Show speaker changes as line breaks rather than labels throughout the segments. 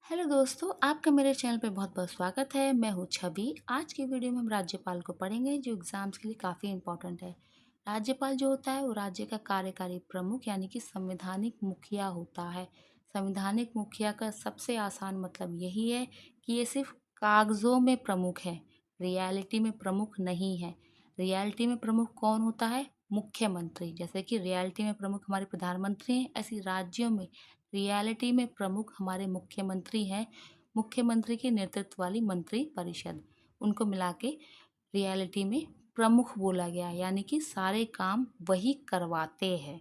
Hello दोस्तों, आपका मेरे चैनल पे बहुत बहुत स्वागत है। मैं हूँ छवि। आज की वीडियो में हम राज्यपाल को पढ़ेंगे जो एग्ज़ाम्स के लिए काफ़ी इम्पोर्टेंट है। राज्यपाल जो होता है वो राज्य का कार्यकारी प्रमुख यानी कि संवैधानिक मुखिया होता है। संवैधानिक मुखिया का सबसे आसान मतलब यही है कि ये सिर्फ कागज़ों में प्रमुख है, रियलिटी में प्रमुख नहीं है। रियलिटी में प्रमुख कौन होता है? मुख्यमंत्री। जैसे कि रियलिटी में प्रमुख हमारे प्रधानमंत्री हैं, ऐसी राज्यों में रियलिटी में प्रमुख हमारे मुख्यमंत्री हैं। मुख्यमंत्री के नेतृत्व वाली मंत्री परिषद, उनको मिला के रियलिटी में प्रमुख बोला गया, यानी कि सारे काम वही करवाते हैं,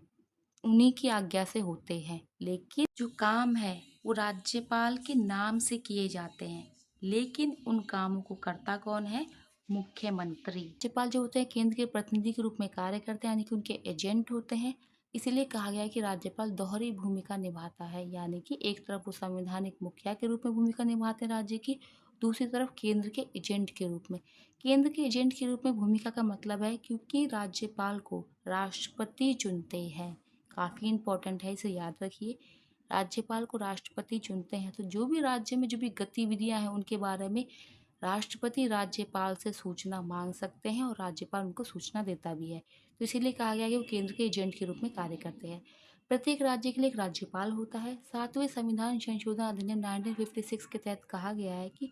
उन्हीं की आज्ञा से होते हैं। लेकिन जो काम है वो राज्यपाल के नाम से किए जाते हैं, लेकिन उन कामों को करता कौन है? मुख्यमंत्री। राज्यपाल जो होते हैं केंद्र के प्रतिनिधि के रूप में कार्य करते हैं, यानी कि उनके एजेंट होते हैं। इसीलिए कहा गया है कि राज्यपाल दोहरी भूमिका निभाता है, यानी कि एक तरफ वो संवैधानिक मुखिया के रूप में भूमिका निभाते हैं राज्य की, दूसरी तरफ केंद्र के एजेंट के रूप में। केंद्र के एजेंट के रूप में भूमिका का मतलब है क्योंकि राज्यपाल को राष्ट्रपति चुनते हैं। काफ़ी इम्पोर्टेंट है, इसे याद रखिए। राज्यपाल को राष्ट्रपति चुनते हैं, तो जो भी राज्य में जो भी गतिविधियां हैं उनके बारे में राष्ट्रपति राज्यपाल से सूचना मांग सकते हैं और राज्यपाल उनको सूचना देता भी है। तो इसीलिए कहा गया है कि वो केंद्र के एजेंट के रूप में कार्य करते हैं। प्रत्येक राज्य के लिए एक राज्यपाल होता है। 7वें संविधान संशोधन अधिनियम 1956 के तहत कहा गया है कि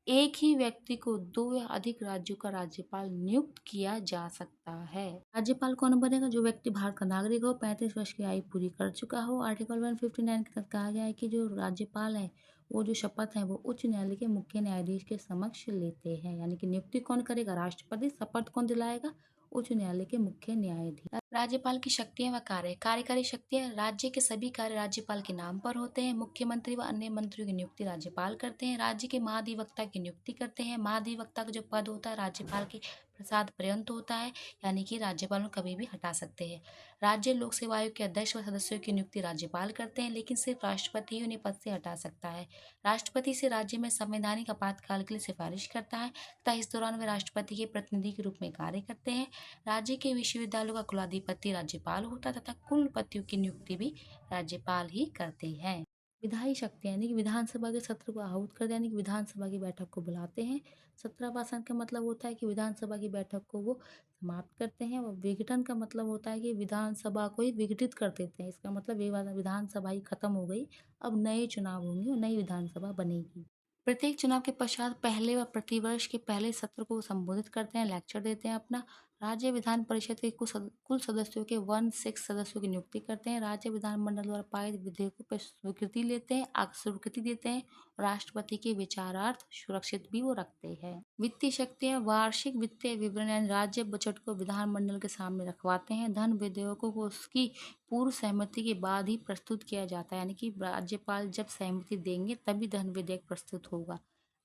एक ही व्यक्ति को 2 या अधिक राज्यों का राज्यपाल नियुक्त किया जा सकता है। राज्यपाल कौन बनेगा? जो व्यक्ति भारत का नागरिक हो, 35 वर्ष की आयु पूरी कर चुका हो। आर्टिकल 159 के तहत कहा गया है कि जो राज्यपाल है वो जो शपथ है वो उच्च न्यायालय के मुख्य न्यायाधीश के समक्ष लेते हैं, यानी कि नियुक्ति कौन करेगा? राष्ट्रपति। शपथ कौन दिलाएगा? उच्च न्यायालय के मुख्य न्यायाधीश। राज्यपाल की शक्तियां व कार्य। कार्यकारी शक्तियां। राज्य के सभी कार्य राज्यपाल के नाम पर होते हैं। मुख्यमंत्री व अन्य मंत्रियों की नियुक्ति राज्यपाल करते हैं। राज्य के महाधिवक्ता की नियुक्ति करते हैं। महाधिवक्ता का जो पद होता है राज्यपाल के प्रसाद पर्यंत होता है, यानी कि राज्यपाल को कभी भी हटा सकते हैं। राज्य लोक सेवा आयोग के अध्यक्ष व सदस्यों की नियुक्ति राज्यपाल करते हैं, लेकिन सिर्फ राष्ट्रपति ही उन्हें पद से हटा सकता है। राष्ट्रपति से राज्य में संवैधानिक आपातकाल के लिए सिफारिश करता है तथा इस दौरान वे राष्ट्रपति के प्रतिनिधि के रूप में कार्य करते हैं। राज्य के विश्वविद्यालयों का कुलाधिपति राज्यपाल होता है तथा कुलपतियों की नियुक्ति भी राज्यपाल ही करते हैं। विधायी शक्ति यानी कि विधानसभा के सत्र को आहूत कर, यानी कि विधानसभा की बैठक को बुलाते हैं। सत्रावसान का मतलब होता है कि विधानसभा की बैठक को वो समाप्त करते हैं, और विघटन का मतलब होता है कि विधानसभा को ही विघटित कर देते हैं। इसका मतलब ये विधानसभा ही खत्म हो गई, अब नए चुनाव होंगे और नई विधानसभा बनेगी। प्रत्येक चुनाव के पश्चात पहले व प्रतिवर्ष के पहले सत्र को संबोधित करते हैं, लेक्चर देते हैं अपना। राज्य विधान परिषद के कुल सदस्यों के 1/6 सदस्यों की नियुक्ति करते हैं। राज्य विधानमंडल द्वारा पारित विधेयकों पर स्वीकृति लेते हैं, स्वीकृति देते हैं। राष्ट्रपति के विचारार्थ सुरक्षित भी वो रखते हैं। वित्तीय शक्तियाँ। वार्षिक वित्तीय विवरण यानी राज्य बजट को विधानमंडल के सामने रखवाते हैं। धन विधेयकों को उसकी पूर्व सहमति के बाद ही प्रस्तुत किया जाता है, यानी कि राज्यपाल जब सहमति देंगे तभी धन विधेयक प्रस्तुत होगा।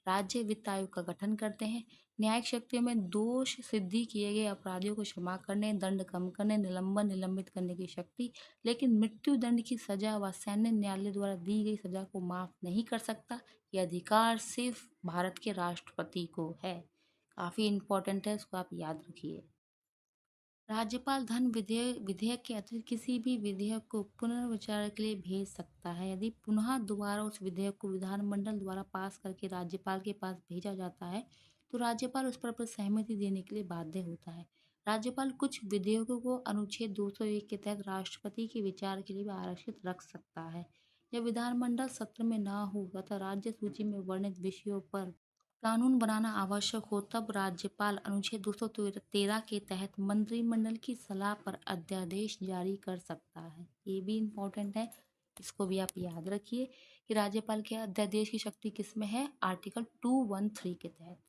राज्य वित्त आयोग का गठन करते हैं। न्यायिक शक्तियों में दोष सिद्धि किए गए अपराधियों को क्षमा करने, दंड कम करने, निलंबन निलंबित करने की शक्ति, लेकिन मृत्यु दंड की सजा व सैन्य न्यायालय द्वारा दी गई सजा को माफ नहीं कर सकता। यह अधिकार सिर्फ भारत के राष्ट्रपति को है। काफ़ी इम्पोर्टेंट है, इसको आप याद रखिए। राज्यपाल धन विधेयक विधेयक के अतिरिक्त किसी भी विधेयक को पुनर्विचार के लिए भेज सकता है। यदि पुनः दोबारा उस विधेयक को विधानमंडल द्वारा पास करके राज्यपाल के पास भेजा जाता है तो राज्यपाल उस पर अपनी सहमति देने के लिए बाध्य होता है। राज्यपाल कुछ विधेयकों को अनुच्छेद 201 के तहत राष्ट्रपति के विचार के लिए भी आरक्षित रख सकता है। जब विधानमंडल सत्र में न हो तथा राज्य सूची में वर्णित विषयों पर कानून बनाना आवश्यक हो तब राज्यपाल अनुच्छेद 213 के तहत मंत्रिमंडल की सलाह पर अध्यादेश जारी कर सकता है। ये भी इम्पोर्टेंट है, इसको भी आप याद रखिए कि राज्यपाल के अध्यादेश की शक्ति किसमें है? आर्टिकल 213 के तहत।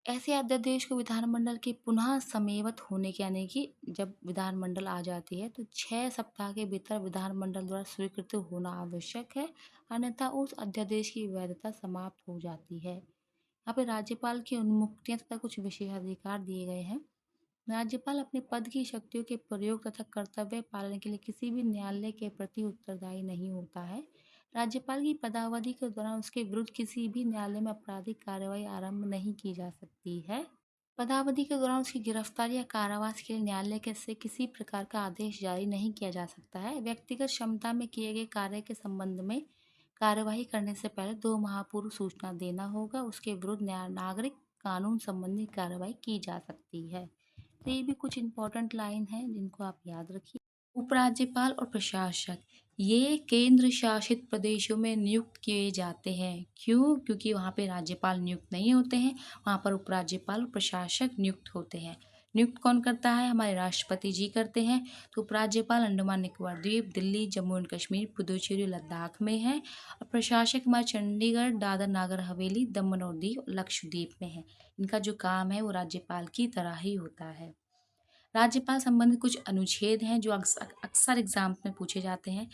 ऐसे अध्यादेश को विधानमंडल के पुनः समयवत होने के, यानी कि जब विधानमंडल आ जाती है तो 6 सप्ताह के भीतर विधानमंडल द्वारा स्वीकृत होना आवश्यक है, अन्यथा उस अध्यादेश की वैधता समाप्त हो जाती है। यहाँ पे राज्यपाल की उन्मुक्तियां तथा कुछ विशेषाधिकार दिए गए हैं। राज्यपाल अपने पद की शक्तियों के प्रयोग तथा कर्तव्य पालन के लिए किसी भी न्यायालय के प्रति उत्तरदायी नहीं होता है। राज्यपाल की पदावधि के दौरान उसके विरुद्ध किसी भी न्यायालय में आपराधिक कार्रवाई आरंभ नहीं की जा सकती है। पदावधि के दौरान उसकी गिरफ्तारी या कारावास के लिए न्यायालय के से किसी प्रकार का आदेश जारी नहीं किया जा सकता है। व्यक्तिगत क्षमता में किए गए कार्य के संबंध में कार्यवाही करने से पहले 2 माह पूर्व सूचना देना होगा, उसके विरुद्ध नागरिक कानून संबंधी कार्रवाई की जा सकती है। तो ये भी कुछ इम्पोर्टेंट लाइन है जिनको आप याद रखिए। उपराज्यपाल और प्रशासक ये केंद्र शासित प्रदेशों में नियुक्त किए जाते हैं। क्यों? क्योंकि वहाँ पे राज्यपाल नियुक्त नहीं होते हैं, वहाँ पर उपराज्यपाल और प्रशासक नियुक्त होते हैं। नियुक्त कौन करता है? हमारे राष्ट्रपति जी करते हैं। तो उपराज्यपाल अंडमान निकोबार द्वीप, दिल्ली, जम्मू एंड कश्मीर, पुदुचेरी, लद्दाख में है और प्रशासक हमारे चंडीगढ़, दादर नागर हवेली, दमन और दीव, लक्षद्वीप में है। इनका जो काम है वो राज्यपाल की तरह ही होता है। राज्यपाल संबंधित कुछ अनुच्छेद हैं जो अक्सर एग्जाम में पूछे जाते हैं।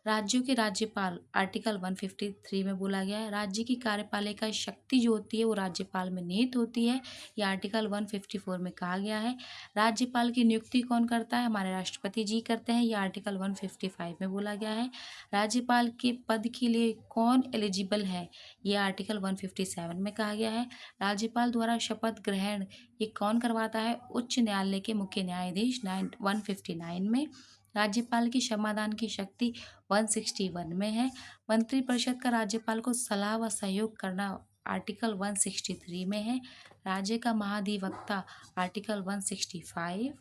राज्यों के राज्यपाल आर्टिकल 153 में बोला गया है। राज्य की कार्यपालिका शक्ति जो होती है वो राज्यपाल में निहित होती है, ये आर्टिकल 154 में कहा गया है। राज्यपाल की नियुक्ति कौन करता है? हमारे राष्ट्रपति जी करते हैं, ये आर्टिकल 155 में बोला गया है। राज्यपाल के पद के लिए कौन एलिजिबल है? ये आर्टिकल 157 में कहा गया है। राज्यपाल द्वारा शपथ ग्रहण ये कौन करवाता है? उच्च न्यायालय के मुख्य न्यायाधीश 159 में। राज्यपाल की क्षमादान की शक्ति 161 में है। मंत्रिपरिषद का राज्यपाल को सलाह व सहयोग करना आर्टिकल 163 में है। राज्य का महाधिवक्ता आर्टिकल 165।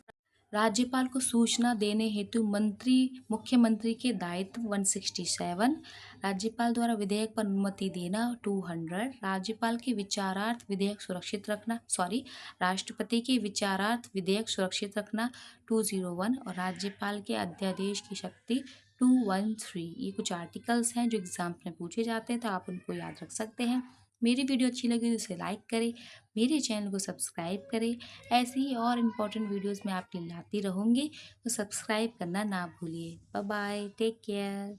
राज्यपाल को सूचना देने हेतु मुख्यमंत्री के दायित्व 167। राज्यपाल द्वारा विधेयक पर अनुमति देना 200। राज्यपाल के विचारार्थ विधेयक सुरक्षित रखना राष्ट्रपति के विचारार्थ विधेयक सुरक्षित रखना 201 और राज्यपाल के अध्यादेश की शक्ति 213। ये कुछ आर्टिकल्स हैं जो एग्जाम में पूछे जाते हैं, तो आप उनको याद रख सकते हैं। मेरी वीडियो अच्छी लगी तो इसे लाइक करें, मेरे चैनल को सब्सक्राइब करें। ऐसी ही और इम्पोर्टेंट वीडियोस मैं आपके लिए लाती रहूँगी, तो सब्सक्राइब करना ना भूलिए। Bye bye, take care.